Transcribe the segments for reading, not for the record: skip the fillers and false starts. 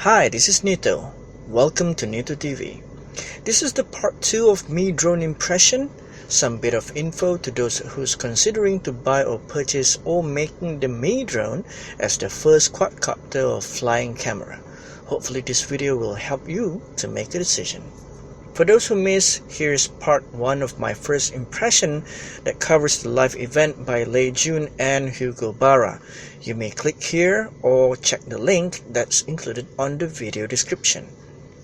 Hi, this is Nito. Welcome to Nito TV. This is the part 2 of me drone impression. Some bit of info to those who's considering to buy or purchase or making the me drone as their first quadcopter or flying camera. Hopefully this video will help you to make a decision. For those who missed, here's part 1 of my first impression that covers the live event by Lei Jun and Hugo Barra. You may click here or check the link that's included on the video description.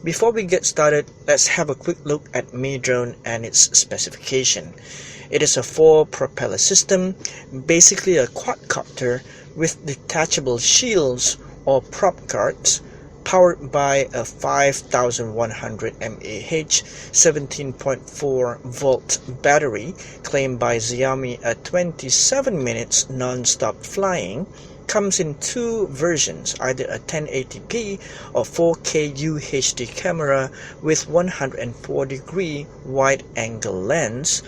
Before we get started, let's have a quick look at me drone and its specification. It is a 4-propeller system, basically a quadcopter with detachable shields or prop guards, powered by a 5100 mAh 17.4 volt battery claimed by Xiaomi at 27 minutes non-stop flying. Comes in 2 versions, either a 1080p or 4K UHD camera with 104-degree wide-angle lens,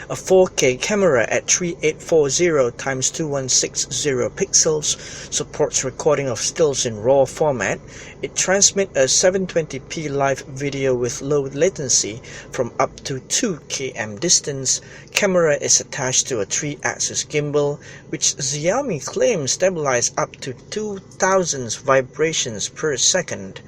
a 4K camera at 3840x2160 pixels, supports recording of stills in RAW format. It transmits a 720p live video with low latency from up to 2 km distance. Camera is attached to a 3-axis gimbal, which Xiaomi claims stabilizes up to 2000 vibrations per second.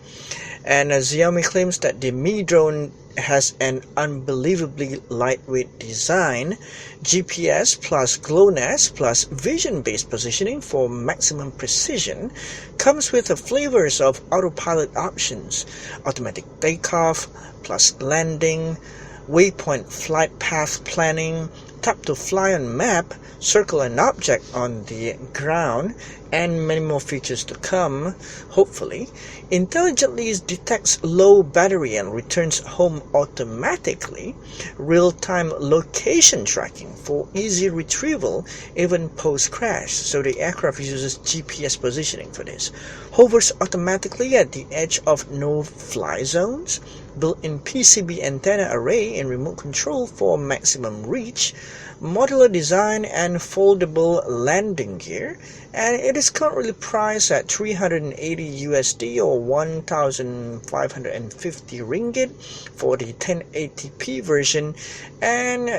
And Xiaomi claims that the me drone has an unbelievably lightweight design, GPS plus GLONASS plus vision-based positioning for maximum precision, comes with the flavors of autopilot options, automatic takeoff plus landing, waypoint flight path planning, tap to fly on map, circle an object on the ground, and many more features to come, hopefully. Intelligently detects low battery and returns home automatically. Real-time location tracking for easy retrieval even post-crash, so the aircraft uses GPS positioning for this. Hovers automatically at the edge of no-fly zones. Built-in PCB antenna array and remote control for maximum reach. Modular design and foldable landing gear, and it is currently priced at 380 USD or 1,550 ringgit for the 1080p version and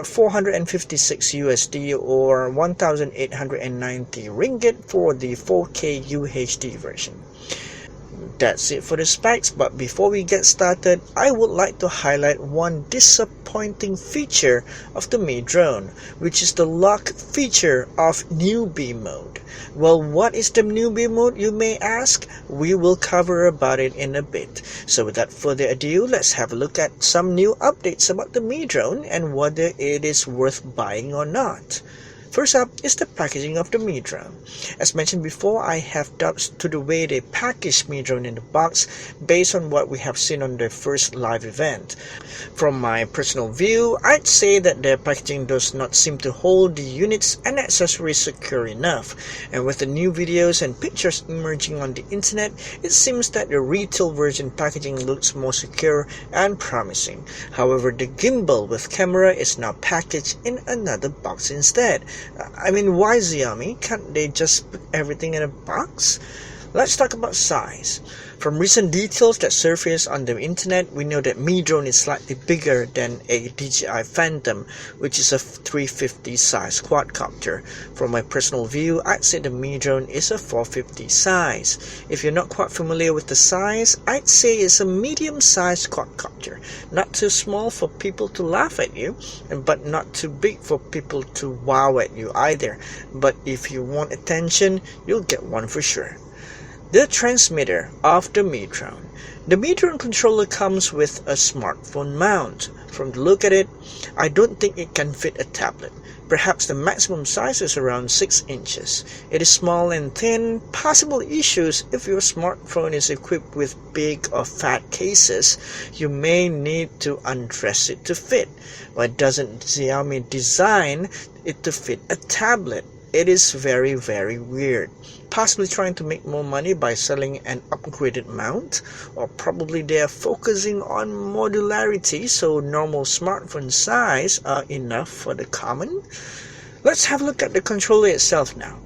456 USD or 1,890 ringgit for the 4K UHD version. That's it for the specs, but before we get started, I would like to highlight one disappointing feature of the me drone, which is the lock feature of Newbie Mode. Well, what is the Newbie Mode, you may ask? We will cover about it in a bit. So without further ado, let's have a look at some new updates about the me drone and whether it is worth buying or not. First up is the packaging of the me drone. As mentioned before, I have doubts to the way they package me drone in the box based on what we have seen on their first live event. From my personal view, I'd say that their packaging does not seem to hold the units and accessories secure enough. And with the new videos and pictures emerging on the internet, it seems that the retail version packaging looks more secure and promising. However, the gimbal with camera is now packaged in another box instead. I mean, why Xiaomi? Can't they just put everything in a box? Let's talk about size. From recent details that surface on the internet, we know that me drone is slightly bigger than a DJI Phantom, which is a 350 size quadcopter. From my personal view, I'd say the me drone is a 450 size. If you're not quite familiar with the size, I'd say it's a medium-sized quadcopter. Not too small for people to laugh at you, but not too big for people to wow at you either. But if you want attention, you'll get one for sure. The transmitter of the me drone. The me drone controller comes with a smartphone mount. From the look at it, I don't think it can fit a tablet. Perhaps the maximum size is around 6 inches. It is small and thin, possible issues if your smartphone is equipped with big or fat cases. You may need to undress it to fit. Why doesn't Xiaomi design it to fit a tablet? It is very, very weird. Possibly trying to make more money by selling an upgraded mount, or probably they are focusing on modularity so normal smartphone size are enough for the common. Let's have a look at the controller itself now.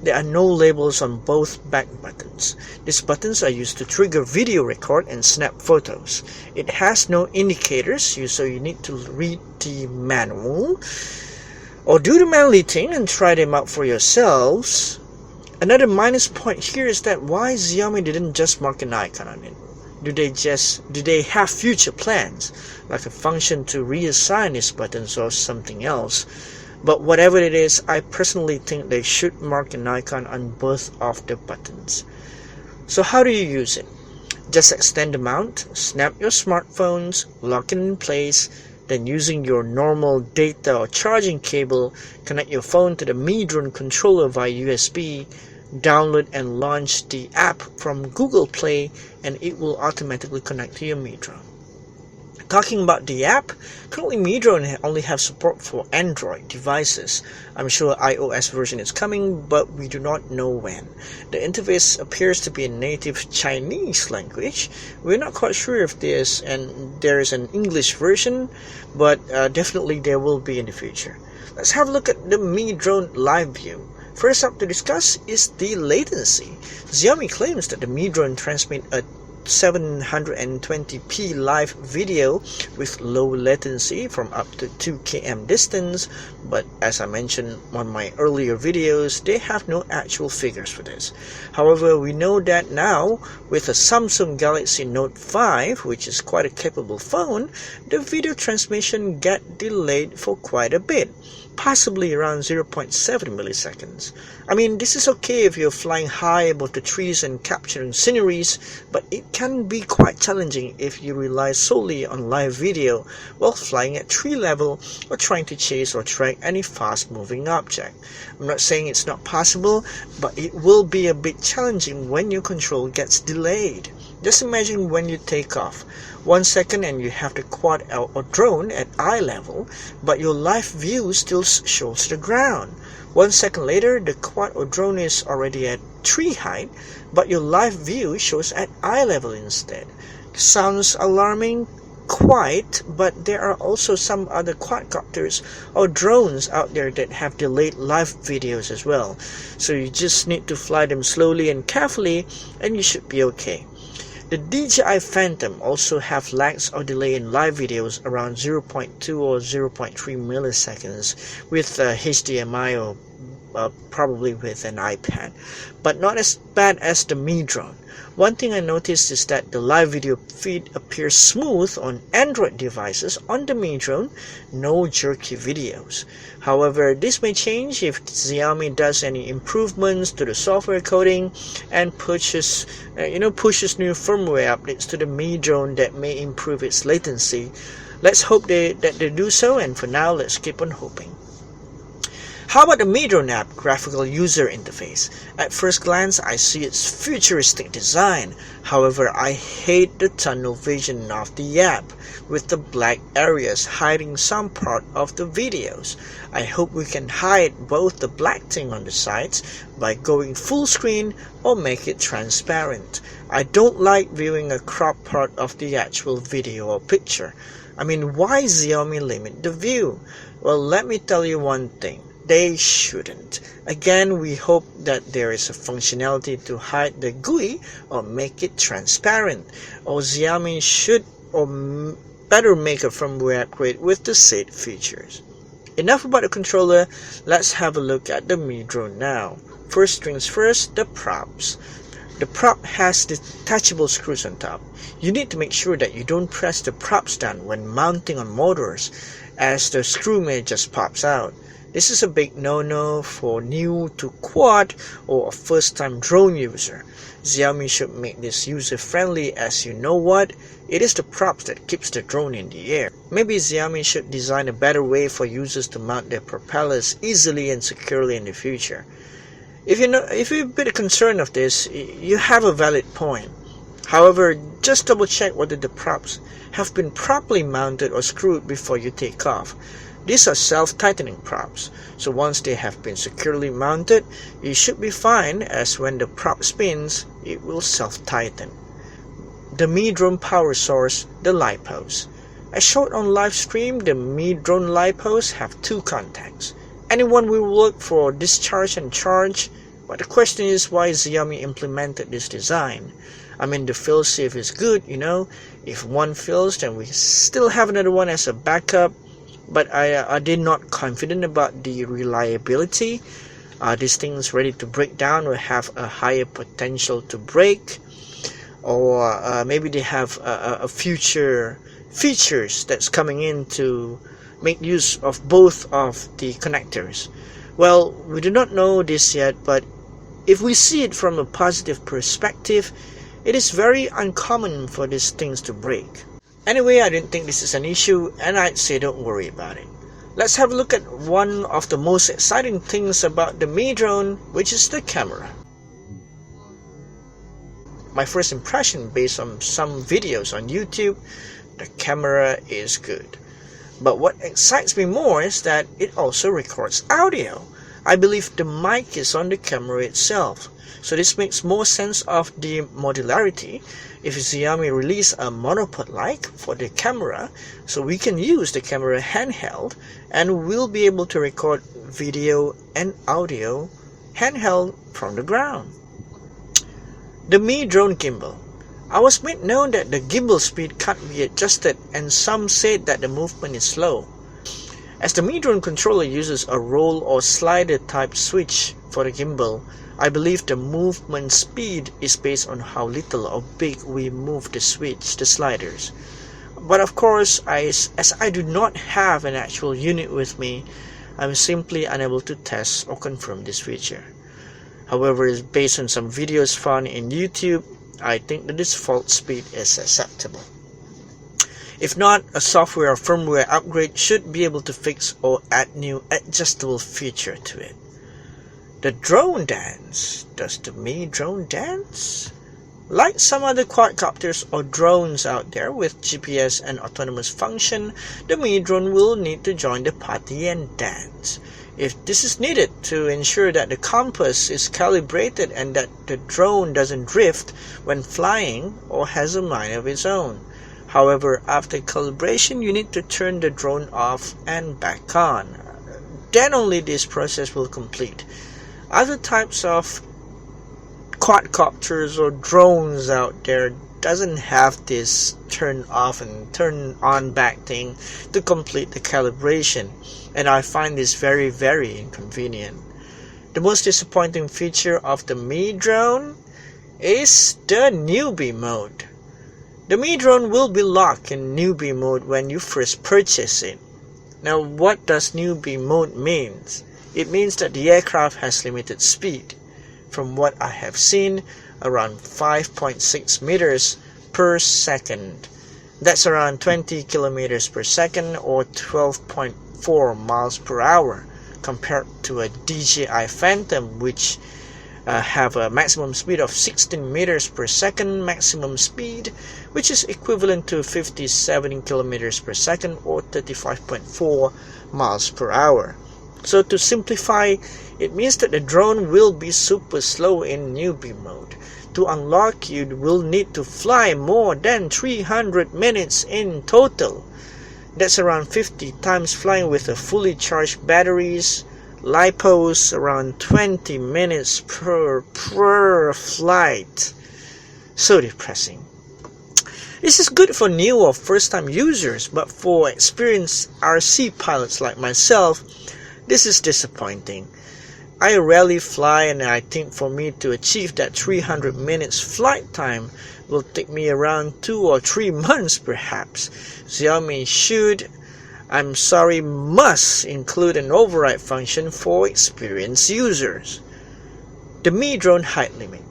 There are no labels on both back buttons. These buttons are used to trigger video record and snap photos. It has no indicators, so you need to read the manual or do the manual thing and try them out for yourselves. Another minus point here is that why Xiaomi didn't just mark an icon on it. Do they have future plans, like a function to reassign these buttons or something else? But whatever it is, I personally think they should mark an icon on both of the buttons. So how do you use it? Just extend the mount, snap your smartphones, lock it in place, then using your normal data or charging cable, connect your phone to the Mi Drone controller via USB, download and launch the app from Google Play, and it will automatically connect to your Mi Drone. Talking about the app, currently Mi Drone only have support for Android devices. I'm sure iOS version is coming, but we do not know when. The interface appears to be a native Chinese language. We're not quite sure if there is an English version, but definitely there will be in the future. Let's have a look at the Mi Drone live view. First up to discuss is the latency. Xiaomi claims that the Mi Drone transmits a 720p live video with low latency from up to 2 km distance, but as I mentioned on my earlier videos, they have no actual figures for this. However, we know that now with a Samsung Galaxy Note 5, which is quite a capable phone, the video transmission get delayed for quite a bit, possibly around 0.7 milliseconds. I mean, this is okay if you're flying high above the trees and capturing sceneries, but it can be quite challenging if you rely solely on live video while flying at tree level or trying to chase or track any fast-moving object. I'm not saying it's not possible, but it will be a bit challenging when your control gets delayed. Just imagine when you take off. 1 second and you have the quad or drone at eye level, but your live view still shows the ground. 1 second later, the quad or drone is already at tree height, but your live view shows at eye level instead. Sounds alarming? Quite, but there are also some other quadcopters or drones out there that have delayed live videos as well. So you just need to fly them slowly and carefully and you should be okay. The DJI Phantom also have lags or delay in live videos around 0.2 or 0.3 milliseconds with HDMI or probably with an iPad, but not as bad as the Mi Drone. One thing I noticed is that the live video feed appears smooth on Android devices on the Mi Drone, no jerky videos. However, this may change if Xiaomi does any improvements to the software coding and pushes new firmware updates to the Mi Drone that may improve its latency. Let's hope that they do so, and for now, let's keep on hoping. How about the Mi Drone app graphical user interface? At first glance, I see its futuristic design. However, I hate the tunnel vision of the app, with the black areas hiding some part of the videos. I hope we can hide both the black thing on the sides by going full screen or make it transparent. I don't like viewing a cropped part of the actual video or picture. I mean, why Xiaomi limit the view? Well, let me tell you one thing. They shouldn't. Again, we hope that there is a functionality to hide the GUI or make it transparent. Or Xiaomi should or better make a firmware upgrade with the said features. Enough about the controller, let's have a look at the Mi Drone now. First things first, the props. The prop has detachable screws on top. You need to make sure that you don't press the props down when mounting on motors, as the screw may just pops out. This is a big no-no for new to quad or a first-time drone user. Xiaomi should make this user-friendly, as you know what? It is the props that keeps the drone in the air. Maybe Xiaomi should design a better way for users to mount their propellers easily and securely in the future. If you're a bit concerned of this, you have a valid point. However, just double check whether the props have been properly mounted or screwed before you take off. These are self-tightening props, so once they have been securely mounted, you should be fine, as when the prop spins, it will self-tighten. The Mi Drone power source, the LiPos. As showed on live stream, the Mi Drone LiPos have two contacts. Anyone will work for discharge and charge, But the question is why Xiaomi implemented this design. I mean, the failsafe is good, you know. If one fails, then we still have another one as a backup. But I did not confident about the reliability. Are these things ready to break down or have a higher potential to break? Or maybe they have a future features that's coming in to make use of both of the connectors. Well, we do not know this yet, but if we see it from a positive perspective, it is very uncommon for these things to break. Anyway, I didn't think this is an issue, and I'd say don't worry about it. Let's have a look at one of the most exciting things about the Mi drone, which is the camera. My first impression based on some videos on YouTube, the camera is good. But what excites me more is that it also records audio. I believe the mic is on the camera itself. So this makes more sense of the modularity. If Xiaomi release a monopod like for the camera, so we can use the camera handheld and we'll be able to record video and audio handheld from the ground. The Mi drone gimbal. I was made known that the gimbal speed can't be adjusted, and some said that the movement is slow. As the Mi drone controller uses a roll or slider type switch for the gimbal, I believe the movement speed is based on how little or big we move the sliders. But of course, as I do not have an actual unit with me, I'm simply unable to test or confirm this feature. However, based on some videos found in YouTube, I think the default speed is acceptable. If not, a software or firmware upgrade should be able to fix or add new adjustable feature to it. The drone dance. Does the Mi drone dance? Like some other quadcopters or drones out there with GPS and autonomous function, the Mi drone will need to join the party and dance. If this is needed to ensure that the compass is calibrated and that the drone doesn't drift when flying or has a mind of its own. However, after calibration, you need to turn the drone off and back on. Then only this process will complete. Other types of quadcopters or drones out there doesn't have this turn off and turn on back thing to complete the calibration, and I find this very, very inconvenient. The most disappointing feature of the Mi drone is the Newbie Mode. The Mi drone will be locked in Newbie Mode when you first purchase it. Now, what does Newbie Mode means? It means that the aircraft has limited speed. From what I have seen, around 5.6 meters per second. That's around 20 kilometers per second or 12.4 miles per hour, compared to a DJI Phantom, which have a maximum speed of 16 meters per second maximum speed, which is equivalent to 57 kilometers per second or 35.4 miles per hour. So to simplify, it means that the drone will be super slow in Newbie Mode. To unlock, you will need to fly more than 300 minutes in total. That's around 50 times flying with a fully charged batteries. LiPos around 20 minutes per flight. So depressing. This is good for new or first-time users, but for experienced RC pilots like myself, this is disappointing. I rarely fly, and I think for me to achieve that 300 minutes flight time will take me around 2 or 3 months perhaps. Xiaomi should, must include an override function for experienced users. The Mi drone height limit.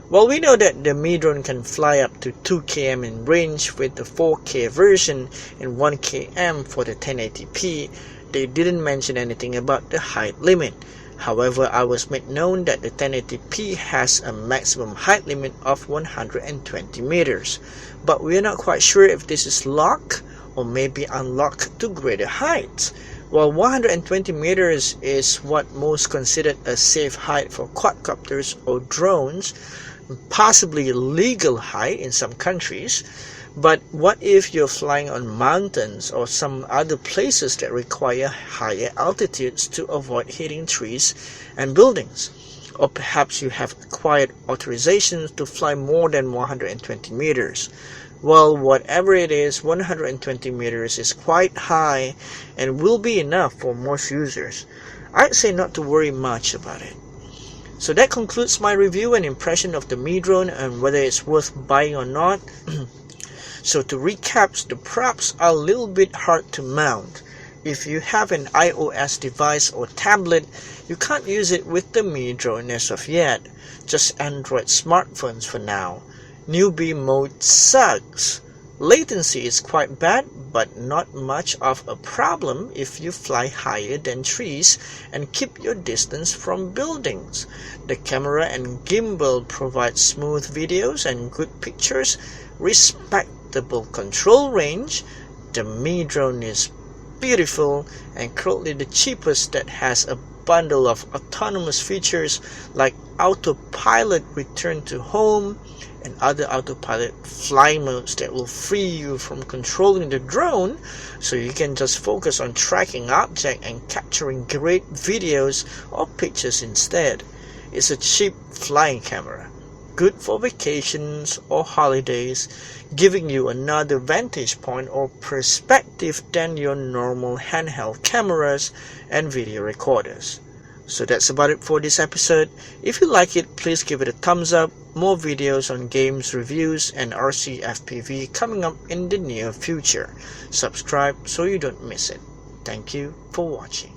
Well, we know that the Mi drone can fly up to 2 km in range with the 4K version and 1 km for the 1080p. They didn't mention anything about the height limit. However, I was made known that the 1080p has a maximum height limit of 120 meters. But we are not quite sure if this is locked or maybe unlocked to greater heights. While 120 meters is what most considered a safe height for quadcopters or drones, possibly legal height in some countries. But what if you're flying on mountains or some other places that require higher altitudes to avoid hitting trees and buildings? or perhaps you have acquired authorizations to fly more than 120 meters. Well, whatever it is, 120 meters is quite high and will be enough for most users. I'd say not to worry much about it. So that concludes my review and impression of the Mi drone and whether it's worth buying or not. So to recap, the props are a little bit hard to mount. If you have an iOS device or tablet, you can't use it with the Mi drone as of yet, just Android smartphones for now. Newbie Mode sucks. Latency is quite bad, but not much of a problem if you fly higher than trees and keep your distance from buildings. The camera and gimbal provide smooth videos and good pictures, respectable control range. The Mi drone is beautiful and currently the cheapest that has a bundle of autonomous features like autopilot return to home and other autopilot fly modes that will free you from controlling the drone, so you can just focus on tracking objects and capturing great videos or pictures instead. It's a cheap flying camera, good for vacations or holidays, giving you another vantage point or perspective than your normal handheld cameras and video recorders. So that's about it for this episode. If you like it, please give it a thumbs up. More videos on games, reviews, and RC FPV coming up in the near future. Subscribe so you don't miss it. Thank you for watching.